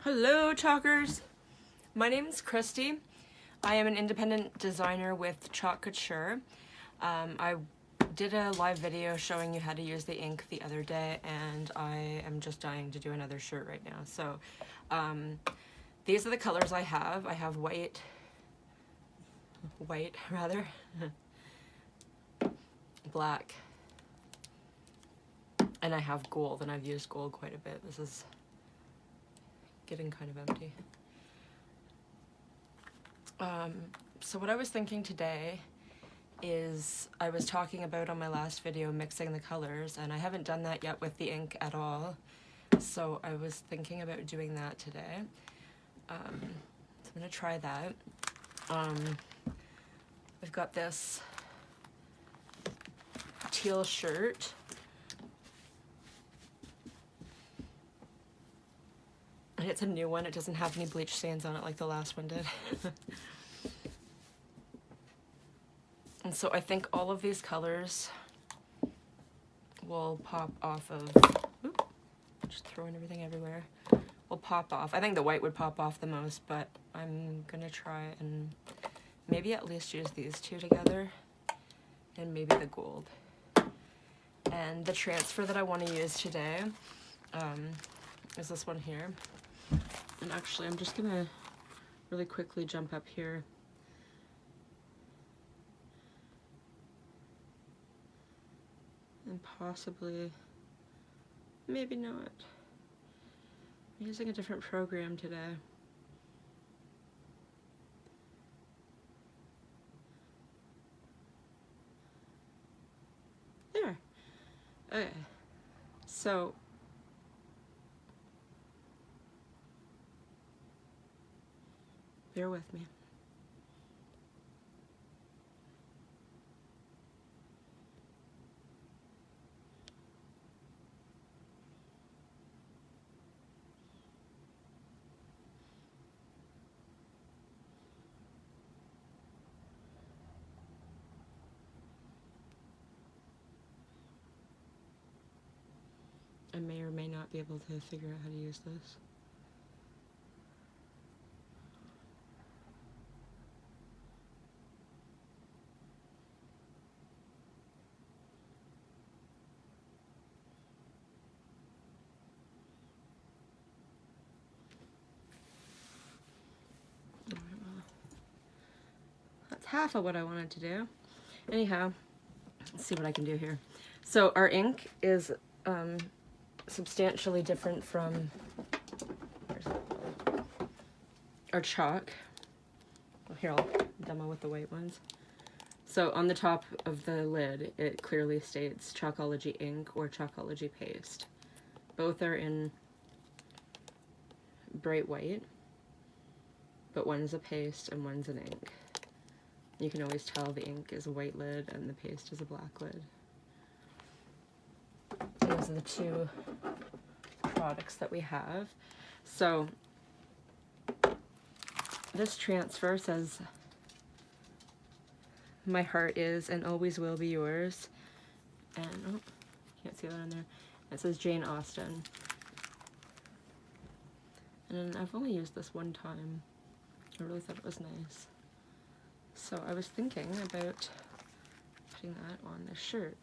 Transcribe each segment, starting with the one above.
Hello, talkers! My name is Christy. I am an independent designer with Chalkology. I did a live video showing you how to use the ink the other day, and I am just dying to do another shirt right now. So these are the colors I have. I have white rather, black, and I have gold, and I've used gold quite a bit. This is getting kind of empty. So what I was thinking today is, I was talking about on my last video mixing the colors, and I haven't done that yet with the ink at all, so I was thinking about doing that today. So I'm gonna try that. I've got this teal shirt. And it's a new one. It doesn't have any bleach stains on it like the last one did. And so I think all of these colors will pop off of, oops, just throwing everything everywhere, will pop off. I think the white would pop off the most, but I'm gonna try and maybe at least use these two together, and maybe the gold. And the transfer that I want to use today is this one here. And actually, I'm just gonna really quickly jump up here. And possibly, maybe not. I'm using a different program today. There. Okay. So, bear with me. I may or may not be able to figure out how to use this. That's half of what I wanted to do. Anyhow, let's see what I can do here. So our ink is substantially different from our chalk. Well, here, I'll demo with the white ones. So on the top of the lid, it clearly states Chalkology Ink or Chalkology Paste. Both are in bright white, but one is a paste and one's an ink. You can always tell the ink is a white lid and the paste is a black lid. Those are the two products that we have. So this transfer says, "My heart is and always will be yours." And, oh, can't see that on there. It says Jane Austen. And I've only used this one time. I really thought it was nice. So I was thinking about putting that on this shirt.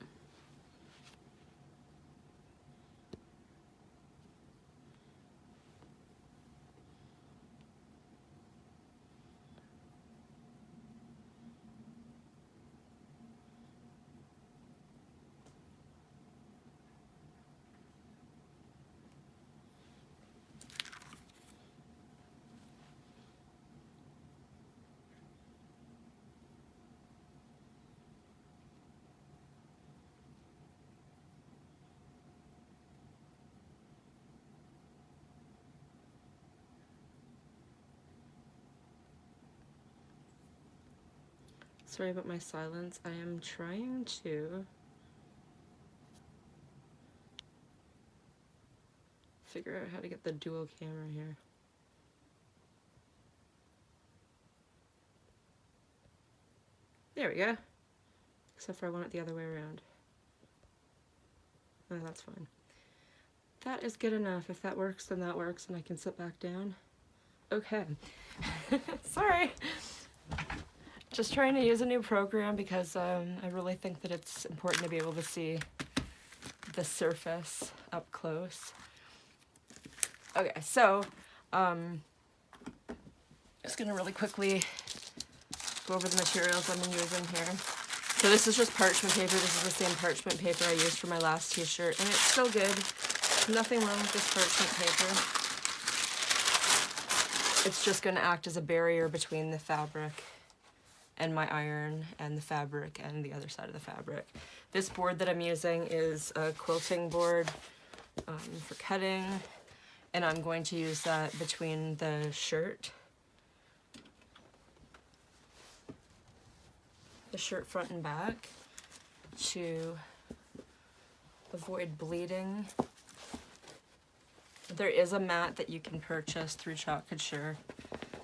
Sorry about my silence. I am trying to figure out how to get the dual camera here. There we go. Except for I want it the other way around. Oh, that's fine. That is good enough. If that works, then that works, and I can sit back down. Okay. Sorry. Just trying to use a new program because I really think that it's important to be able to see the surface up close. Okay, so just gonna really quickly go over the materials I'm using here. So this is just parchment paper. This is the same parchment paper I used for my last t-shirt, and it's still good. Nothing wrong with this parchment paper. It's just gonna act as a barrier between the fabric and my iron and the fabric and the other side of the fabric. This board that I'm using is a quilting board for cutting, and I'm going to use that between the shirt front and back to avoid bleeding. There is a mat that you can purchase through Chalkology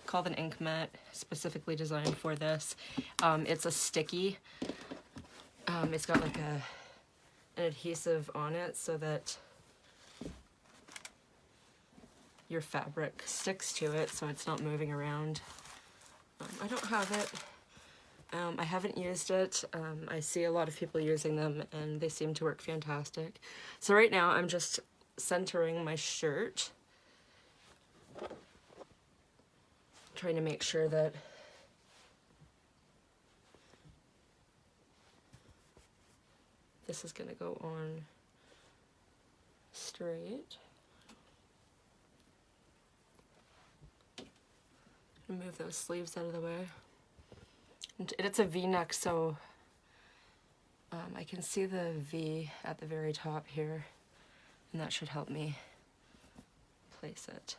called an ink mat, specifically designed for this. It's a sticky. It's got like an adhesive on it so that your fabric sticks to it so it's not moving around. I don't have it. I haven't used it. I see a lot of people using them and they seem to work fantastic. So right now I'm just centering my shirt, trying to make sure that this is going to go on straight. Move those sleeves out of the way. And it's a V-neck, so I can see the V at the very top here, and that should help me place it.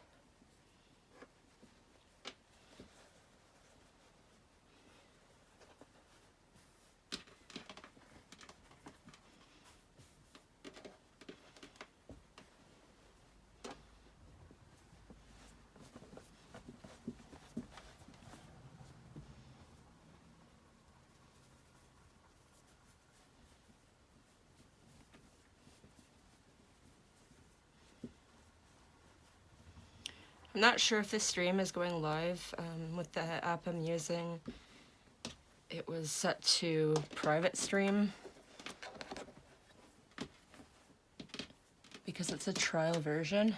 I'm not sure if this stream is going live with the app I'm using. It was set to private stream because it's a trial version.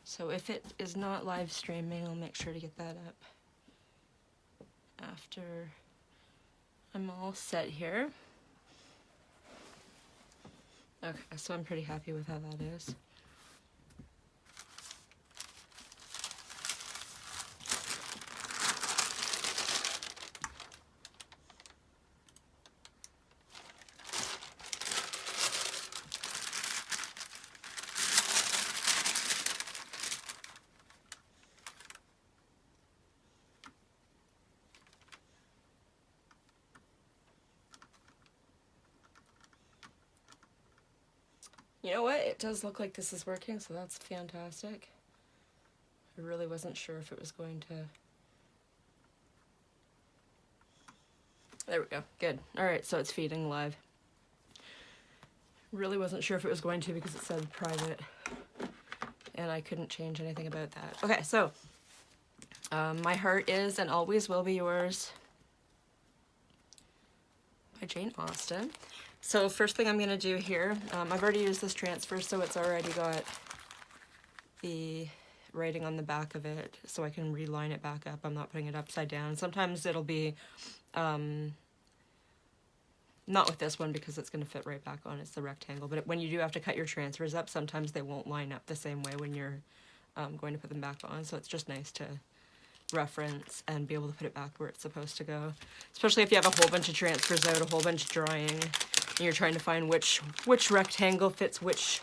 So if it is not live streaming, I'll make sure to get that up after I'm all set here. Okay, so I'm pretty happy with how that is. You know what? It does look like this is working, so that's fantastic. I really wasn't sure if it was going to... There we go. Good. Alright, so it's feeding live. Really wasn't sure if it was going to because it said private, and I couldn't change anything about that. Okay, so My Heart Is and Always Will Be Yours by Jane Austen. So first thing I'm going to do here, I've already used this transfer, so it's already got the writing on the back of it, so I can reline it back up. I'm not putting it upside down. Sometimes it'll be, not with this one because it's going to fit right back on, it's the rectangle, but when you do have to cut your transfers up, sometimes they won't line up the same way when you're going to put them back on, so it's just nice to reference and be able to put it back where it's supposed to go. Especially if you have a whole bunch of transfers out, a whole bunch drying, and you're trying to find which rectangle fits which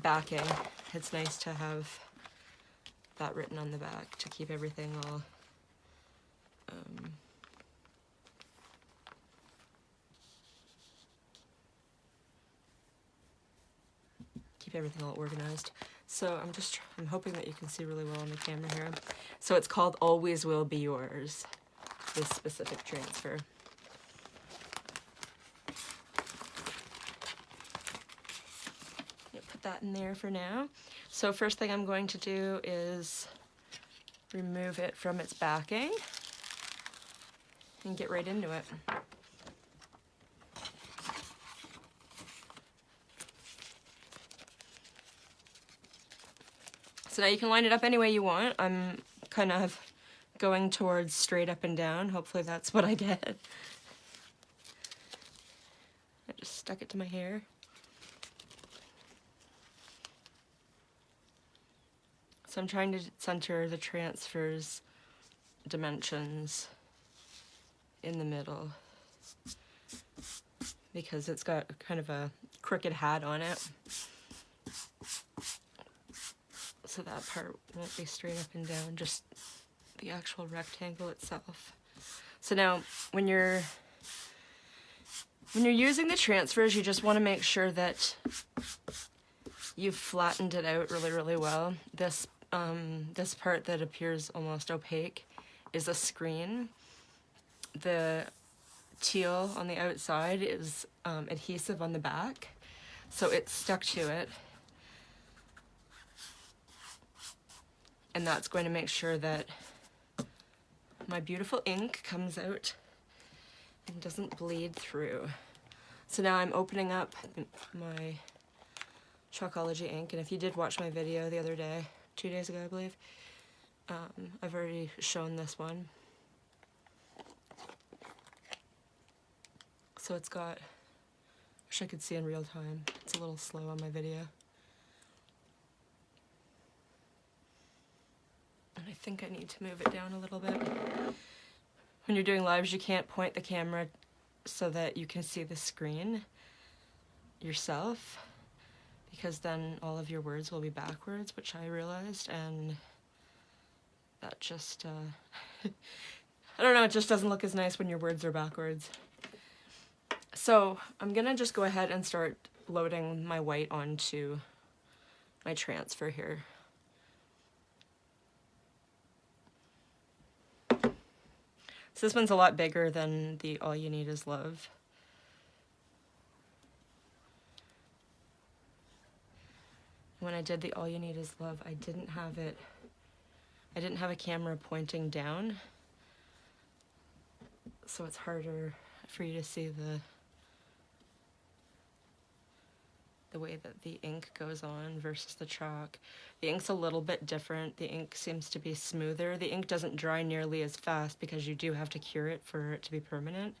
backing. It's nice to have that written on the back to keep everything all organized. So I'm hoping that you can see really well on the camera here. So it's called Always Will Be Yours, this specific transfer. that in there for now. So first thing I'm going to do is remove it from its backing and get right into it. So now you can line it up any way you want. I'm kind of going towards straight up and down. Hopefully that's what I get. I just stuck it to my hair. So I'm trying to center the transfer's dimensions in the middle because it's got kind of a crooked hat on it. So that part won't be straight up and down, just the actual rectangle itself. So now when you're using the transfers, you just want to make sure that you've flattened it out really, really well. This part that appears almost opaque is a screen. The teal on the outside is adhesive on the back, so it's stuck to it. And that's going to make sure that my beautiful ink comes out and doesn't bleed through. So now I'm opening up my Chalkology ink, and if you did watch my video the other day, 2 days ago I believe, I've already shown this one. So it's got, wish I could see in real time, it's a little slow on my video. And I think I need to move it down a little bit. When you're doing lives, you can't point the camera so that you can see the screen yourself, because then all of your words will be backwards, which I realized, and that just, I don't know, it just doesn't look as nice when your words are backwards. So I'm gonna just go ahead and start loading my white onto my transfer here. So this one's a lot bigger than the All You Need Is Love. When I did the All You Need Is Love, I didn't have a camera pointing down, so it's harder for you to see the way that the ink goes on versus the chalk. The ink's a little bit different. The ink seems to be smoother. The ink doesn't dry nearly as fast because you do have to cure it for it to be permanent.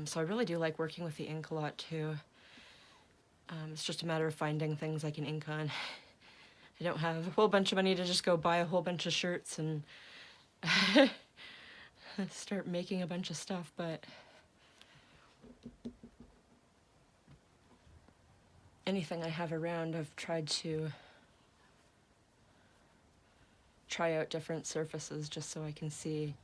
So I really do like working with the ink a lot too. It's just a matter of finding things I can ink on. I don't have a whole bunch of money to just go buy a whole bunch of shirts and start making a bunch of stuff, but anything I have around, I've tried to try out different surfaces just so I can see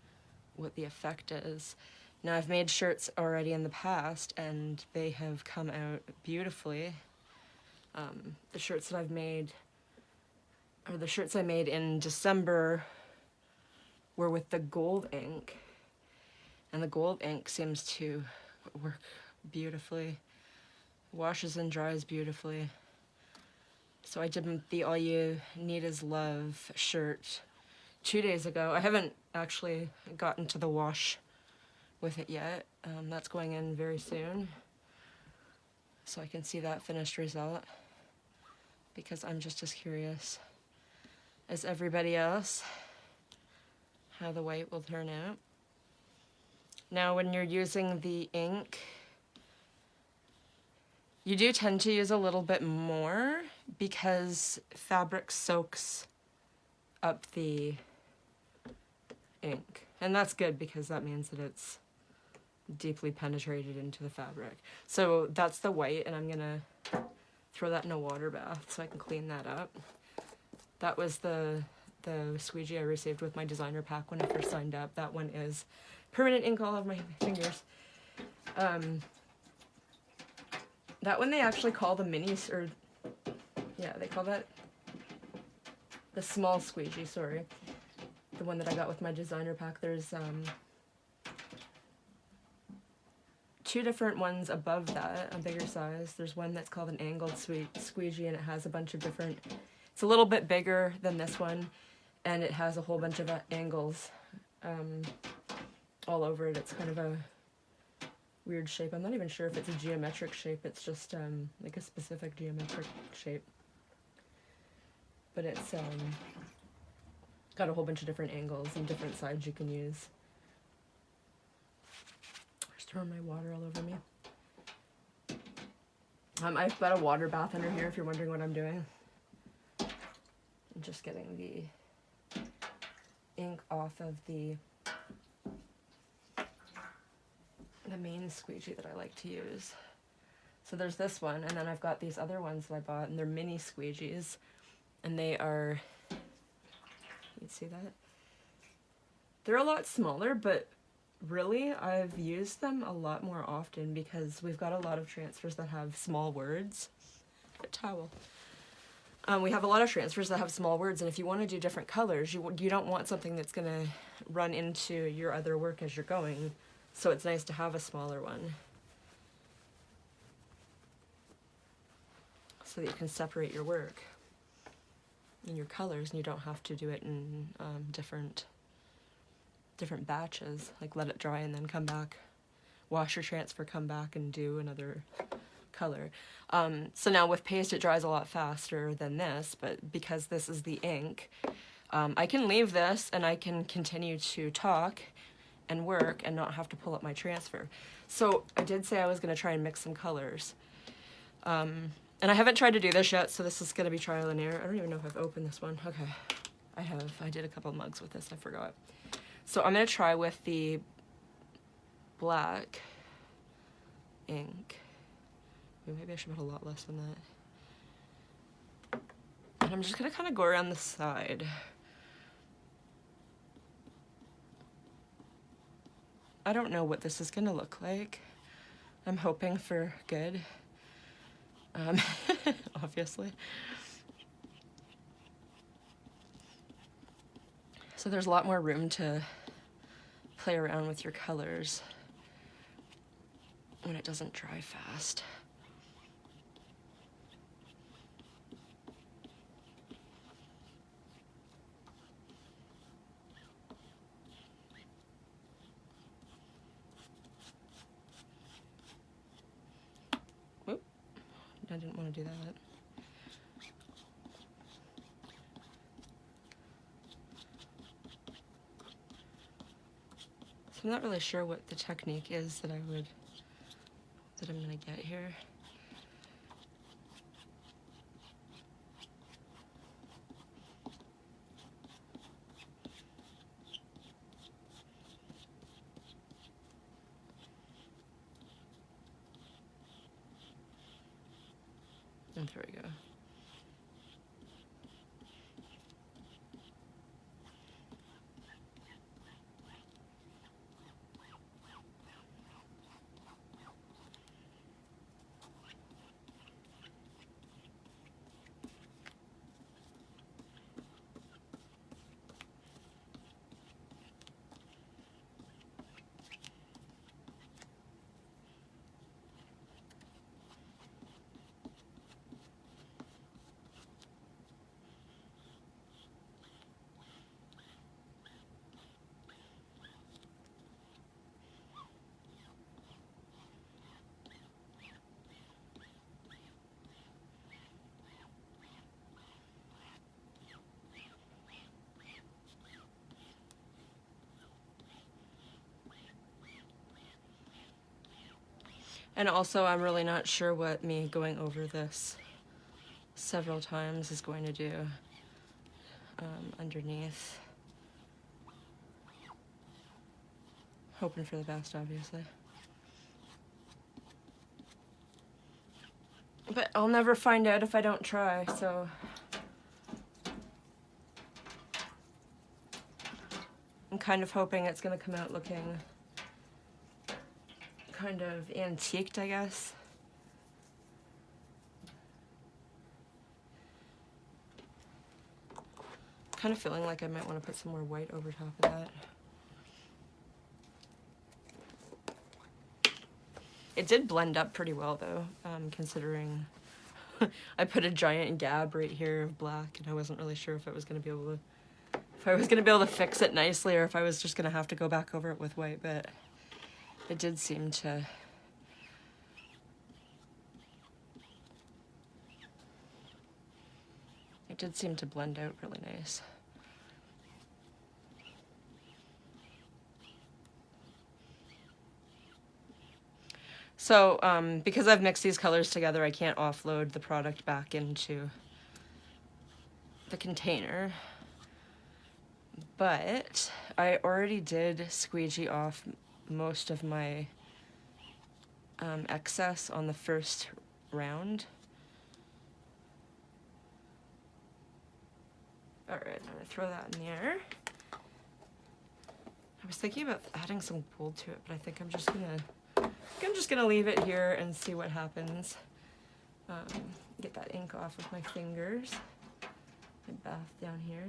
what the effect is. Now, I've made shirts already in the past and they have come out beautifully. The shirts that I've made, or the shirts I made in December, were with the gold ink, and the gold ink seems to work beautifully. Washes and dries beautifully. So I did the All You Need Is Love shirt 2 days ago. I haven't actually gotten to the wash with it yet. That's going in very soon, so I can see that finished result, because I'm just as curious as everybody else how the white will turn out. Now, when you're using the ink, you do tend to use a little bit more because fabric soaks up the ink. And that's good because that means that it's deeply penetrated into the fabric. So that's the white, and I'm gonna throw that in a water bath so I can clean that up. That was the squeegee I received with my designer pack when I first signed up. That one is permanent ink all over my fingers. That one they actually call the minis, or yeah, they call that the small squeegee, sorry. The one that I got with my designer pack. There's two different ones above that, a bigger size. There's one that's called an angled squeegee, and it has a bunch of different, it's a little bit bigger than this one, and it has a whole bunch of angles all over it. It's kind of a weird shape. I'm not even sure if it's a geometric shape. It's just like a specific geometric shape. But it's got a whole bunch of different angles and different sides you can use. Just throwing my water all over me. I've got a water bath under here if you're wondering what I'm doing. I'm just getting the ink off of the main squeegee that I like to use. So there's this one, and then I've got these other ones that I bought, and they're mini squeegees, and they are, you see that? They're a lot smaller, but really I've used them a lot more often because we've got a lot of transfers that have small words. A towel. We have a lot of transfers that have small words, and if you want to do different colors, you don't want something that's going to run into your other work as you're going. So it's nice to have a smaller one so that you can separate your work and your colors, and you don't have to do it in different batches, like let it dry and then come back, wash your transfer, come back and do another color. So now with paste it dries a lot faster than this, but because this is the ink, I can leave this and I can continue to talk and work and not have to pull up my transfer. So I did say I was going to try and mix some colors. And I haven't tried to do this yet, so this is going to be trial and error. I don't even know if I've opened this one. Okay, I have. I did a couple mugs with this, I forgot. So I'm going to try with the black ink. Maybe I should put a lot less than that. And I'm just going to kind of go around the side. I don't know what this is going to look like. I'm hoping for good, obviously. So there's a lot more room to play around with your colors when it doesn't dry fast. I didn't want to do that. So I'm not really sure what the technique is that I'm gonna get here. And there we go. And also, I'm really not sure what me going over this several times is going to do underneath. Hoping for the best, obviously. But I'll never find out if I don't try, so... I'm kind of hoping it's going to come out looking kind of antiqued, I guess. Kind of feeling like I might want to put some more white over top of that. It did blend up pretty well though, considering I put a giant gab right here of black, and I wasn't really sure if I was gonna be able to fix it nicely, or if I was just gonna have to go back over it with white, but it did seem to. It did seem to blend out really nice. So, because I've mixed these colors together, I can't offload the product back into the container. But I already did squeegee off most of my excess on the first round. All right, I'm gonna throw that in there. I was thinking about adding some gold to it, but I think I'm just gonna leave it here and see what happens. Get that ink off with my fingers. My bath down here.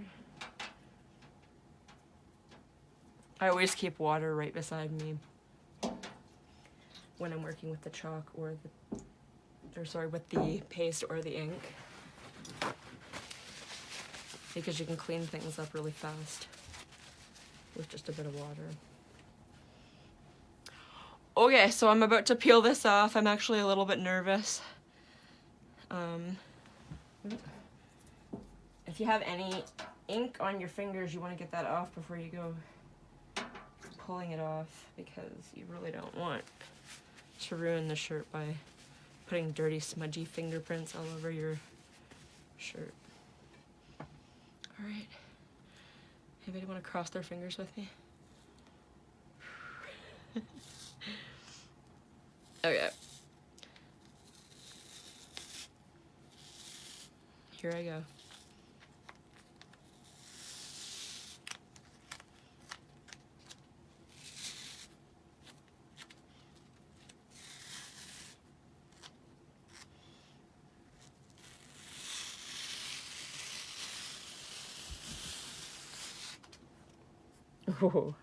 I always keep water right beside me when I'm working with the chalk or with the paste or the ink, because you can clean things up really fast with just a bit of water. Okay, so I'm about to peel this off. I'm actually a little bit nervous. If you have any ink on your fingers, you want to get that off before you go pulling it off, because you really don't want to ruin the shirt by putting dirty, smudgy fingerprints all over your shirt. All right. Anybody want to cross their fingers with me? Okay. Here I go. Ooh.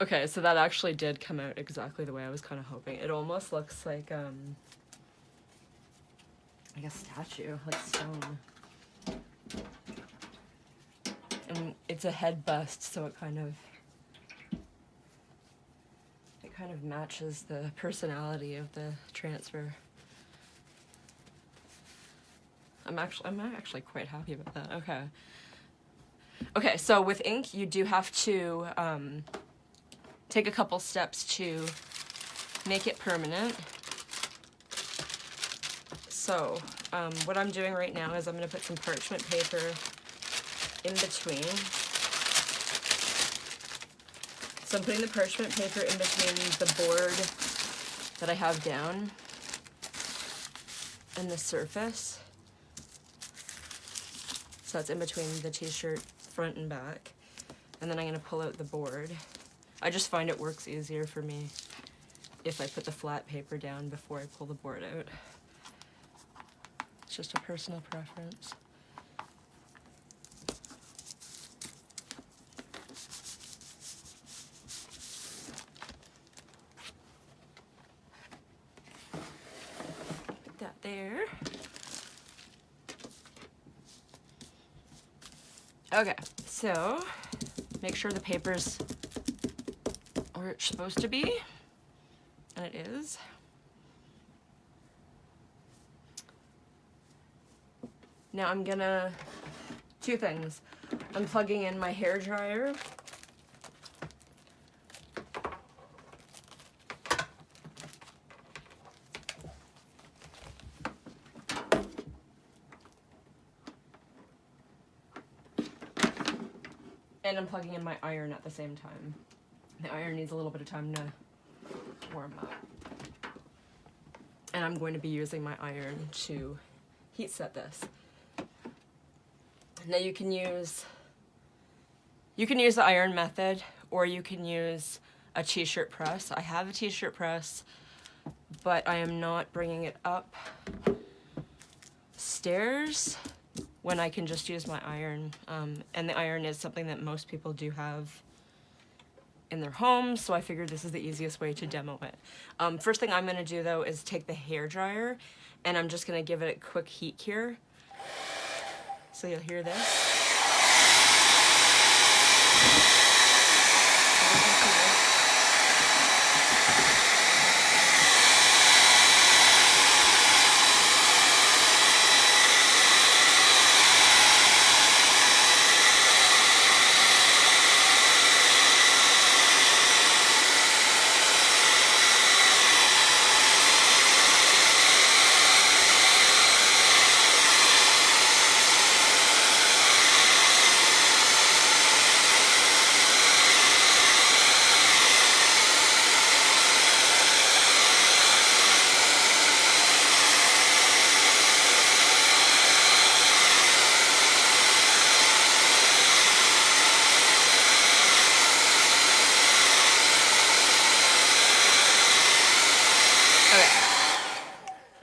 Okay, so that actually did come out exactly the way I was kind of hoping. It almost looks like a statue, like stone. And it's a head bust, so it kind of matches the personality of the transfer. I'm actually quite happy about that. Okay. Okay, so with ink, you do have to take a couple steps to make it permanent. So what I'm doing right now is I'm going to put some parchment paper in between. So I'm putting the parchment paper in between the board that I have down and the surface. So that's in between the t-shirt front and back. And then I'm going to pull out the board. I just find it works easier for me if I put the flat paper down before I pull the board out. It's just a personal preference. Put that there. Okay, so make sure the paper's where it's supposed to be, and it is. Now I'm gonna, two things. I'm plugging in my hair dryer. And I'm plugging in my iron at the same time. The iron needs a little bit of time to warm up. And I'm going to be using my iron to heat set this. Now you can use the iron method, or you can use a t-shirt press. I have a t-shirt press, but I am not bringing it up stairs when I can just use my iron. And the iron is something that most people do have in their homes, so I figured this is the easiest way to demo it. First thing I'm going to do though is take the hair dryer, and I'm just going to give it a quick heat cure. So you'll hear this.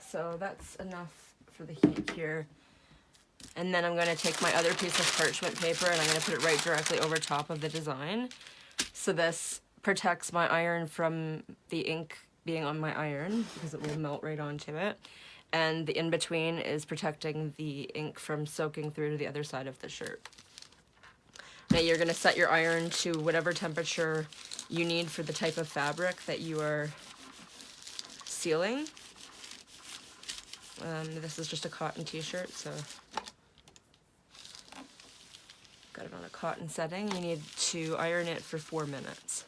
So that's enough for the heat cure. And then I'm going to take my other piece of parchment paper and I'm going to put it right directly over top of the design. So this protects my iron from the ink being on my iron because it will melt right onto it. And the in-between is protecting the ink from soaking through to the other side of the shirt. Now you're going to set your iron to whatever temperature you need for the type of fabric that you are sealing. This is just a cotton t-shirt, so got it on a cotton setting. You need to iron it for 4 minutes.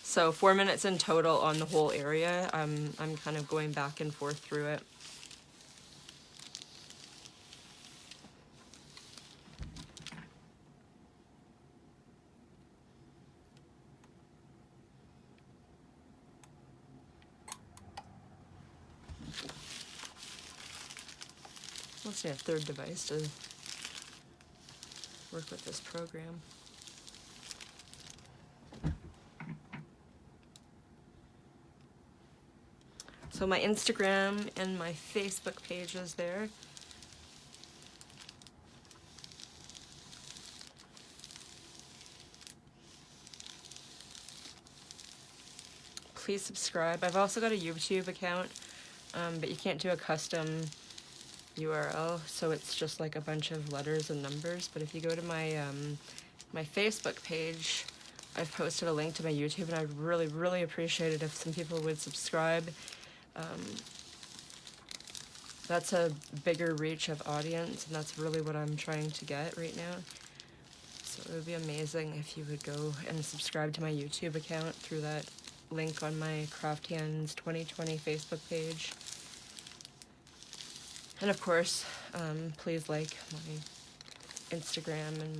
So 4 minutes in total on the whole area. I'm kind of going back and forth through it. Let's say a third device to work with this program. So my Instagram and my Facebook page is there. Please subscribe. I've also got a YouTube account, but you can't do a custom URL, so it's just like a bunch of letters and numbers. But if you go to my my Facebook page, I've posted a link to my YouTube, and I'd really appreciate it if some people would subscribe. That's a bigger reach of audience, and that's really what I'm trying to get right now. So it would be amazing if you would go and subscribe to my YouTube account through that link on my Craft Hands 2020 Facebook page. And of course, please like my Instagram and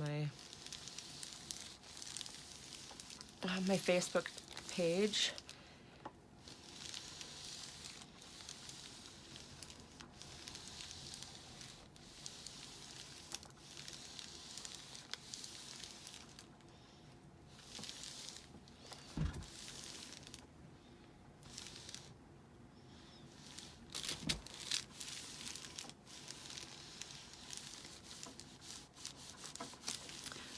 my Facebook page.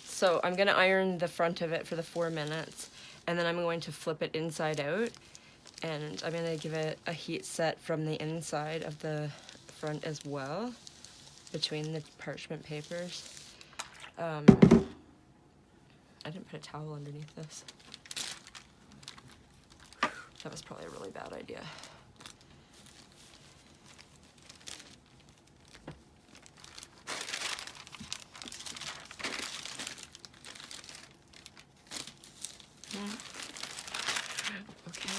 So I'm going to iron the front of it for the 4 minutes, and then I'm going to flip it inside out, and I'm going to give it a heat set from the inside of the front as well, between the parchment papers. I didn't put a towel underneath this. That was probably a really bad idea. Okay.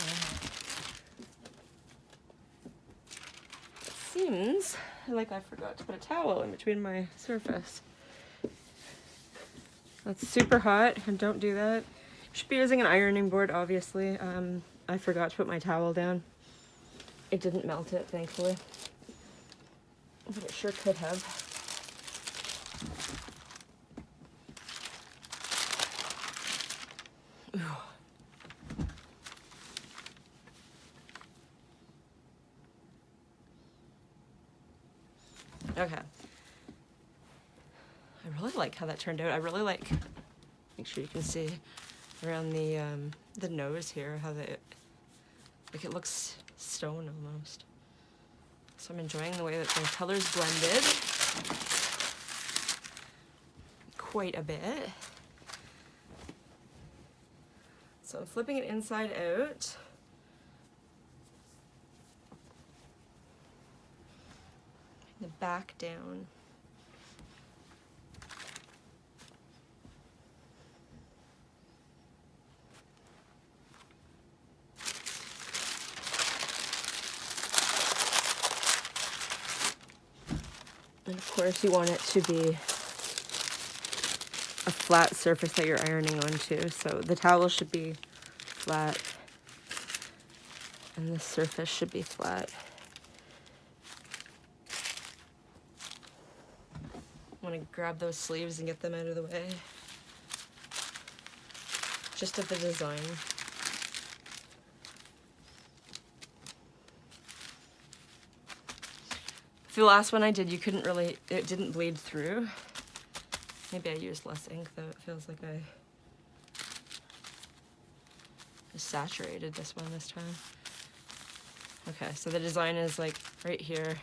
It seems like I forgot to put a towel in between my surface. That's super hot, and don't do that. You should be using an ironing board, obviously. I forgot to put my towel down. It didn't melt it, thankfully. But it sure could have. Okay. I really like how that turned out. I really like, make sure you can see, around the nose here, how like it looks stone almost. So I'm enjoying the way that the colors blended quite a bit. So I'm flipping it inside out. The back down. And of course you want it to be a flat surface that you're ironing onto. So the towel should be flat and the surface should be flat. I want to grab those sleeves and get them out of the way. Just of the design. For the last one I did, you couldn't really, it didn't bleed through. Maybe I used less ink though. It feels like I saturated this one this time. Okay, so the design is like right here.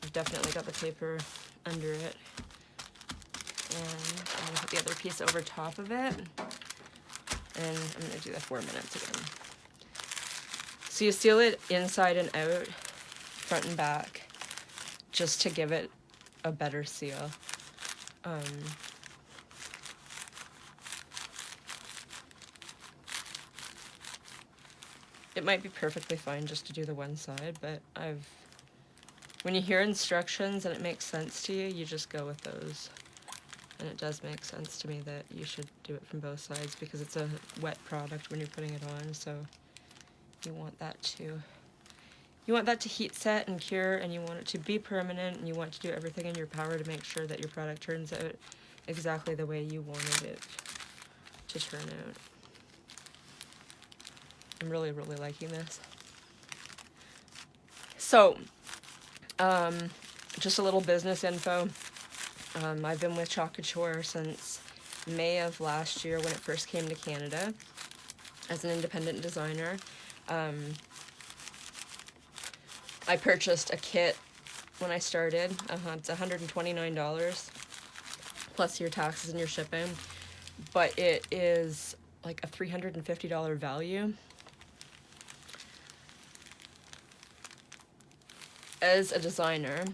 I've definitely got the paper under it. And I'm gonna put the other piece over top of it. And I'm gonna do that 4 minutes again. So you seal it inside and out, front and back, just to give it a better seal. It might be perfectly fine just to do the one side, but when you hear instructions and it makes sense to you, you just go with those. And it does make sense to me that you should do it from both sides because it's a wet product when you're putting it on, so you want that to heat set and cure, and you want it to be permanent, and you want to do everything in your power to make sure that your product turns out exactly the way you wanted it to turn out. I'm really, really liking this. So, just a little business info. I've been with Chalkology since May of last year when it first came to Canada as an independent designer. I purchased a kit when I started. It's $129 plus your taxes and your shipping, but it is like a $350 value. As a designer,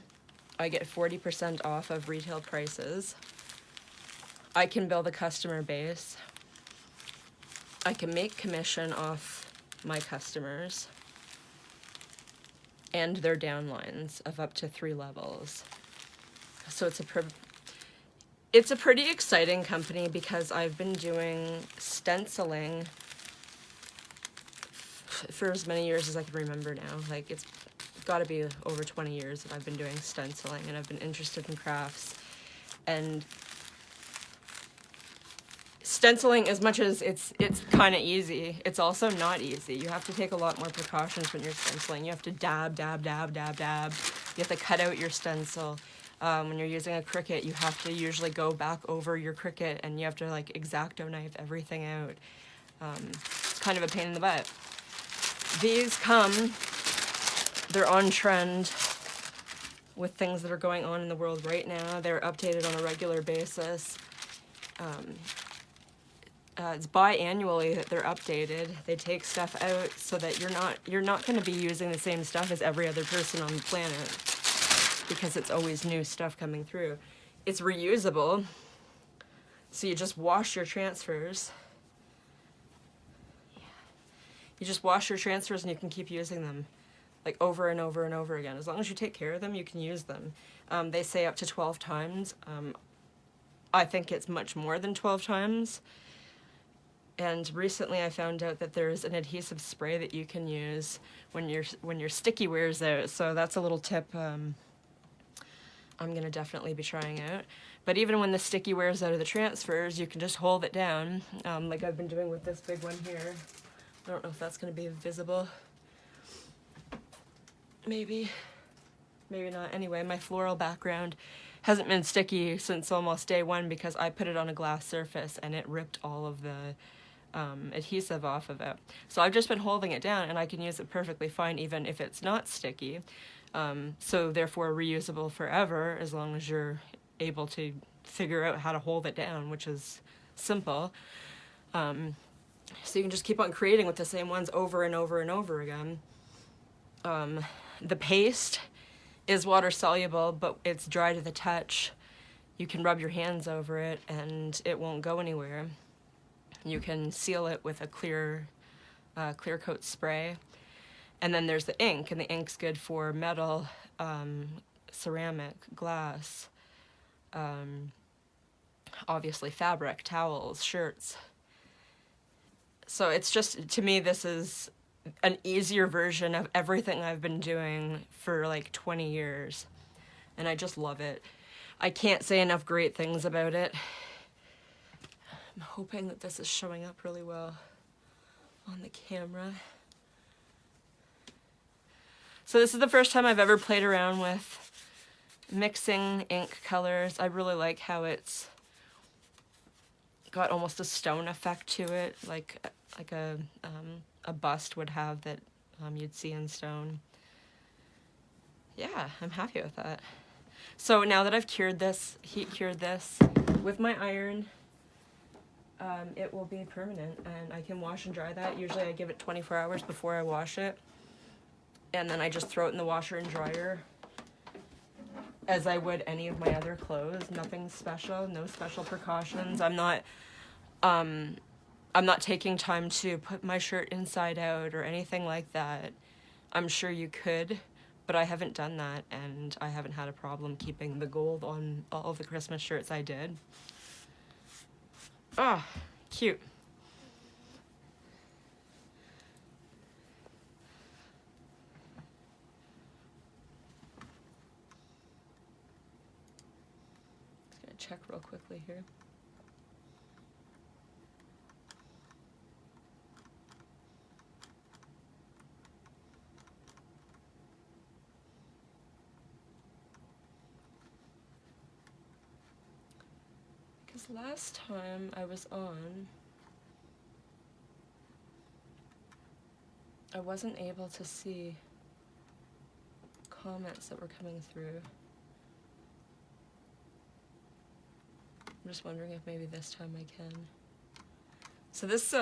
I get 40% off of retail prices. I can build a customer base. I can make commission off my customers and their downlines of up to 3 levels. So it's a pretty exciting company because I've been doing stenciling for as many years as I can remember now. Like, it's got to be over 20 years that I've been doing stenciling, and I've been interested in crafts. And stenciling, as much as it's kind of easy, it's also not easy. You have to take a lot more precautions when you're stenciling. You have to dab, dab, dab, dab, dab. You have to cut out your stencil. When you're using a Cricut, you have to usually go back over your Cricut, and you have to like X-Acto knife everything out. It's kind of a pain in the butt. These they're on trend with things that are going on in the world right now. They're updated on a regular basis. It's biannually that they're updated. They take stuff out so that you're not going to be using the same stuff as every other person on the planet because it's always new stuff coming through. It's reusable, so you just wash your transfers. You just wash your transfers and you can keep using them like over and over and over again. As long as you take care of them, you can use them. They say up to 12 times. I think it's much more than 12 times. And recently I found out that there's an adhesive spray that you can use when your sticky wears out. So that's a little tip I'm gonna definitely be trying out. But even when the sticky wears out of the transfers, you can just hold it down, like I've been doing with this big one here. I don't know if that's gonna be visible. Maybe not. Anyway, my floral background hasn't been sticky since almost day one because I put it on a glass surface and it ripped all of the adhesive off of it. So I've just been holding it down, and I can use it perfectly fine even if it's not sticky. So therefore reusable forever, as long as you're able to figure out how to hold it down, which is simple. So you can just keep on creating with the same ones over and over and over again. The paste is water soluble, but it's dry to the touch. You can rub your hands over it and it won't go anywhere. You can seal it with a clear coat spray. And then there's the ink, and the ink's good for metal, ceramic, glass, obviously fabric, towels, shirts. So it's just, to me, this is an easier version of everything I've been doing for like 20 years. And I just love it. I can't say enough great things about it. I'm hoping that this is showing up really well on the camera. So this is the first time I've ever played around with mixing ink colors. I really like how it's got almost a stone effect to it, like a bust would have that you'd see in stone. Yeah, I'm happy with that. So now that I've heat cured this with my iron, it will be permanent, and I can wash and dry that. Usually I give it 24 hours before I wash it, and then I just throw it in the washer and dryer as I would any of my other clothes. Nothing special, no special precautions. I'm not taking time to put my shirt inside out or anything like that. I'm sure you could, but I haven't done that, and I haven't had a problem keeping the gold on all of the Christmas shirts I did. Ah, cute. Just gonna check real quickly here. Last time I was on, I wasn't able to see comments that were coming through. I'm just wondering if maybe this time I can. So this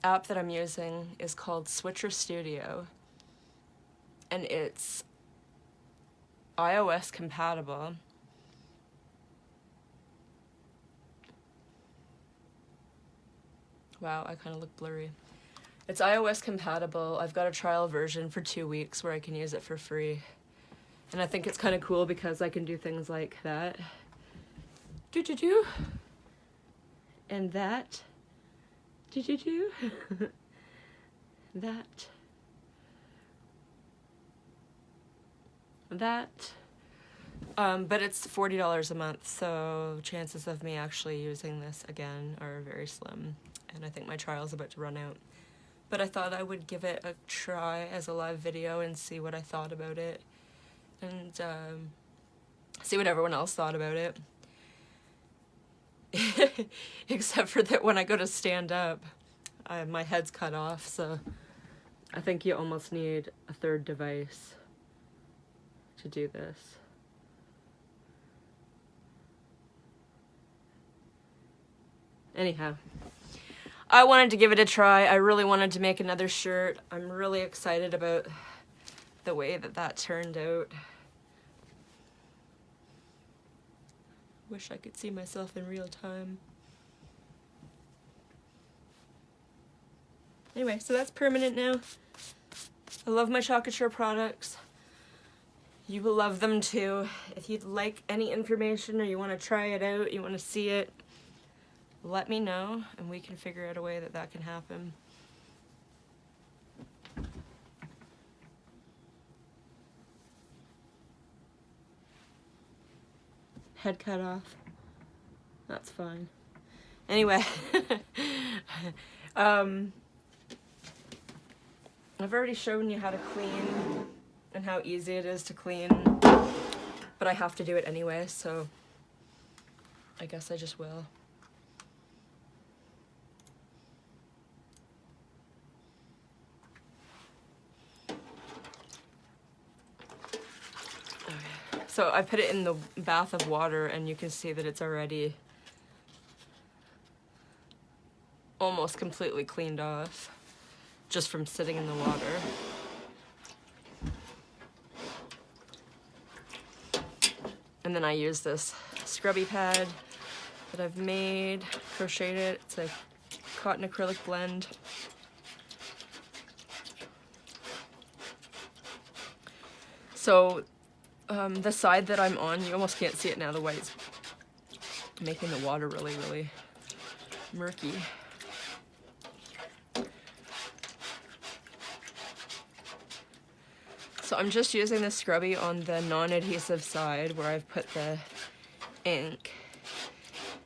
app that I'm using is called Switcher Studio. And it's iOS compatible. Wow, I kind of look blurry. It's iOS compatible. I've got a trial version for 2 weeks where I can use it for free. And I think it's kind of cool because I can do things like that. Do-do-do. And that. Do-do-do. That. But it's $40 a month, so chances of me actually using this again are very slim, and I think my trial's about to run out. But I thought I would give it a try as a live video and see what I thought about it, and see what everyone else thought about it. Except for that when I go to stand up, my head's cut off, so I think you almost need a third device to do this. Anyhow, I wanted to give it a try. I really wanted to make another shirt. I'm really excited about the way that turned out. Wish I could see myself in real time. Anyway, so that's permanent now. I love my Chalkology products. You will love them too. If you'd like any information or you want to try it out, you want to see it, let me know and we can figure out a way that can happen. Head cut off. That's fine. Anyway, I've already shown you how to clean and how easy it is to clean, but I have to do it anyway, so I guess I just will. Okay. So I put it in the bath of water, and you can see that it's already almost completely cleaned off just from sitting in the water. And then I use this scrubby pad that I've made, crocheted it. It's a cotton acrylic blend. So the side that I'm on, you almost can't see it now, the white's making the water really, really murky. So I'm just using the scrubby on the non-adhesive side where I've put the ink.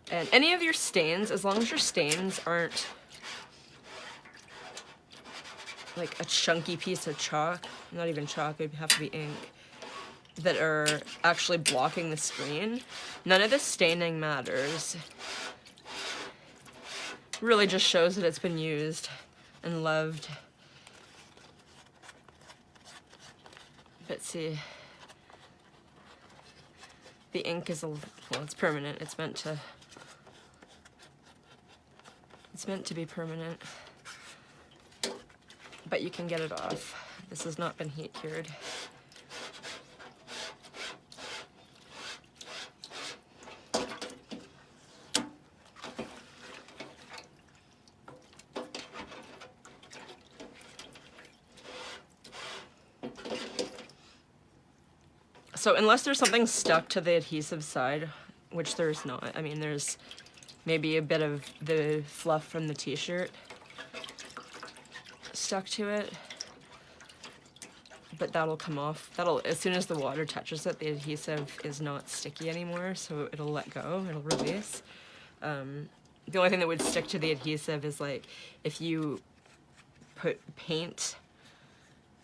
And any of your stains, as long as your stains aren't like a chunky piece of chalk, not even chalk, it'd have to be ink, that are actually blocking the screen, none of the staining matters. Really just shows that it's been used and loved. But see, the ink is well, it's permanent. It's meant to be permanent. But you can get it off. This has not been heat cured. So unless there's something stuck to the adhesive side, which there's not, I mean, there's maybe a bit of the fluff from the t-shirt stuck to it, but that'll come off. As soon as the water touches it, the adhesive is not sticky anymore, so it'll let go, it'll release. The only thing that would stick to the adhesive is like if you put paint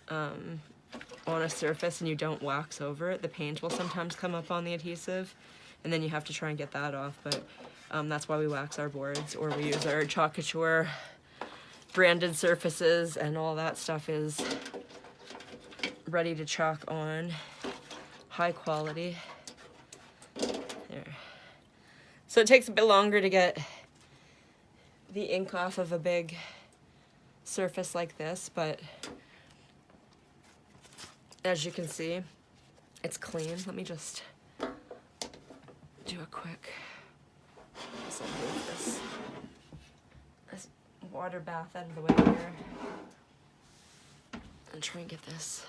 on a surface and you don't wax over it, the paint will sometimes come up on the adhesive, and then you have to try and get that off. But that's why we wax our boards, or we use our Chalk Couture branded surfaces, and all that stuff is ready to chalk on, high quality. There. So it takes a bit longer to get the ink off of a big surface like this, but as you can see, it's clean. Let me just do a quick, so I'll move this water bath out of the way here and try and get this.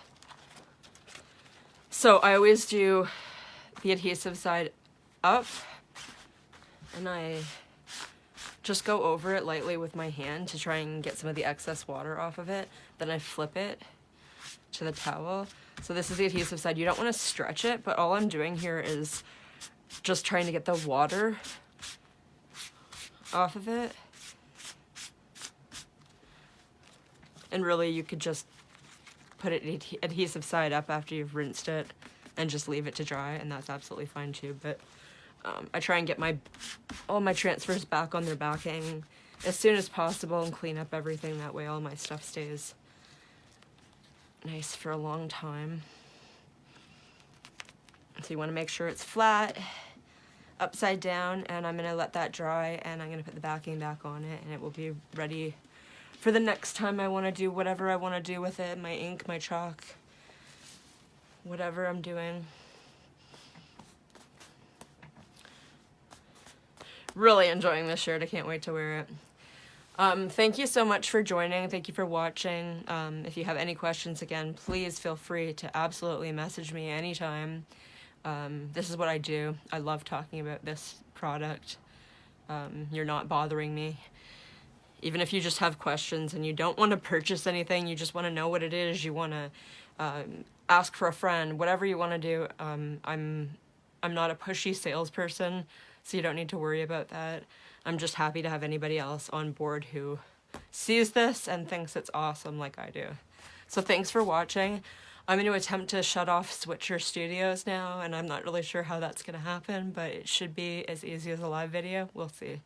So I always do the adhesive side up, and I just go over it lightly with my hand to try and get some of the excess water off of it. Then I flip it to the towel. So this is the adhesive side. You don't want to stretch it, but all I'm doing here is just trying to get the water off of it. And really you could just put it adhesive side up after you've rinsed it and just leave it to dry, and that's absolutely fine too. But I try and get all my transfers back on their backing as soon as possible and clean up everything. That way all my stuff stays nice for a long time. So you want to make sure it's flat, upside down, and I'm going to let that dry, and I'm going to put the backing back on it, and it will be ready for the next time I want to do whatever I want to do with it, my ink, my chalk, whatever I'm doing. Really enjoying this shirt. I can't wait to wear it. Thank you so much for joining. Thank you for watching. If you have any questions, again, please feel free to absolutely message me anytime. This is what I do. I love talking about this product. You're not bothering me. Even if you just have questions and you don't want to purchase anything, you just want to know what it is, you want to ask for a friend, whatever you want to do. I'm not a pushy salesperson, so you don't need to worry about that. I'm just happy to have anybody else on board who sees this and thinks it's awesome like I do. So thanks for watching. I'm going to attempt to shut off Switcher Studios now, and I'm not really sure how that's going to happen, but it should be as easy as a live video. We'll see.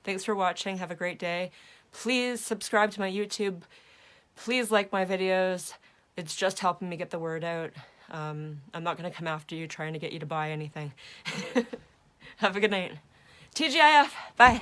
Thanks for watching. Have a great day. Please subscribe to my YouTube. Please like my videos. It's just helping me get the word out. I'm not going to come after you trying to get you to buy anything. Have a good night. TGIF. Bye.